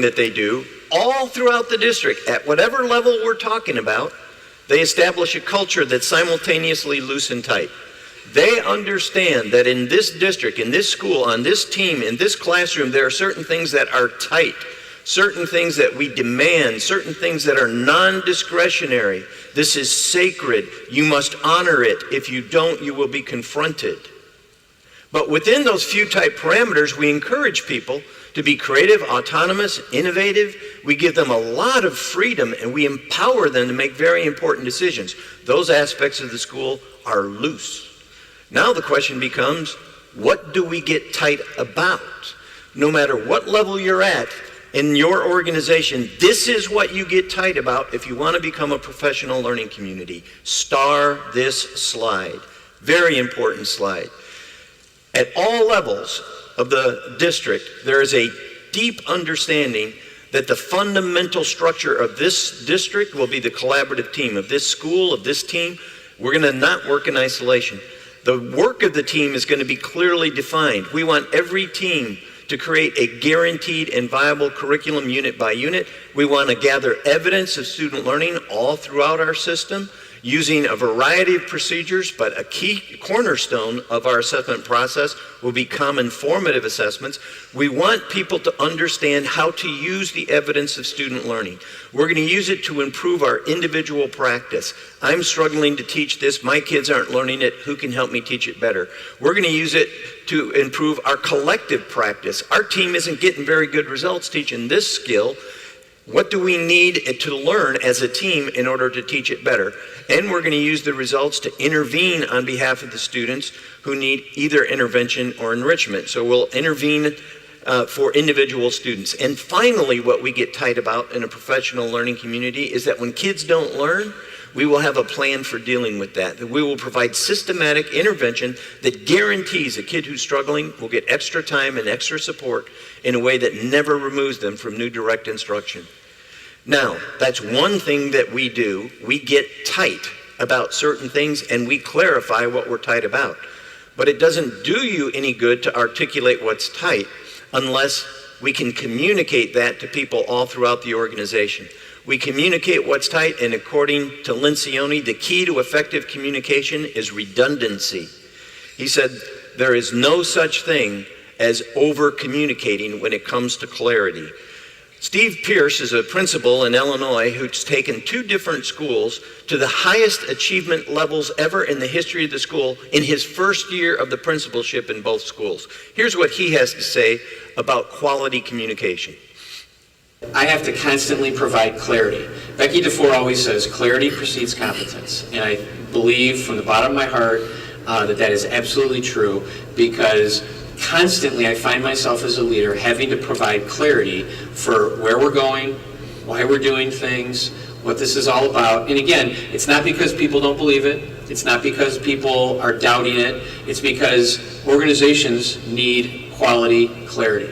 that they do all throughout the district, at whatever level we're talking about, they establish a culture that's simultaneously loose and tight. They understand that in this district, in this school, on this team, in this classroom, there are certain things that are tight, certain things that we demand, certain things that are non-discretionary. This is sacred. You must honor it. If you don't, you will be confronted. But within those few tight parameters, we encourage people to be creative, autonomous, innovative. We give them a lot of freedom and we empower them to make very important decisions. Those aspects of the school are loose. Now the question becomes, what do we get tight about? No matter what level you're at in your organization, this is what you get tight about if you want to become a professional learning community. Star this slide. Very important slide. At all levels of the district, there is a deep understanding that the fundamental structure of this district will be the collaborative team, of this school, of this team. We're going to not work in isolation. The work of the team is going to be clearly defined. We want every team to create a guaranteed and viable curriculum unit by unit. We want to gather evidence of student learning all throughout our system using a variety of procedures, but a key cornerstone of our assessment process will be common formative assessments. We want people to understand how to use the evidence of student learning. We're going to use it to improve our individual practice. I'm struggling to teach this. My kids aren't learning it. Who can help me teach it better? We're going to use it to improve our collective practice. Our team isn't getting very good results teaching this skill. What do we need to learn as a team in order to teach it better? And we're going to use the results to intervene on behalf of the students who need either intervention or enrichment. So we'll intervene for individual students. And finally, what we get tight about in a professional learning community is that when kids don't learn, we will have a plan for dealing with that. That we will provide systematic intervention that guarantees a kid who's struggling will get extra time and extra support in a way that never removes them from new direct instruction. Now, that's one thing that we do. We get tight about certain things and we clarify what we're tight about. But it doesn't do you any good to articulate what's tight unless we can communicate that to people all throughout the organization. We communicate what's tight, and according to Lencioni, the key to effective communication is redundancy. He said, there is no such thing as over-communicating when it comes to clarity. Steve Pierce is a principal in Illinois who's taken two different schools to the highest achievement levels ever in the history of the school in his first year of the principalship in both schools. Here's what he has to say about quality communication. I have to constantly provide clarity. Becky DeFore always says, clarity precedes competence. And I believe from the bottom of my heart that is absolutely true, because constantly I find myself as a leader having to provide clarity for where we're going, why we're doing things, what this is all about. And again, it's not because people don't believe it. It's not because people are doubting it. It's because organizations need quality clarity.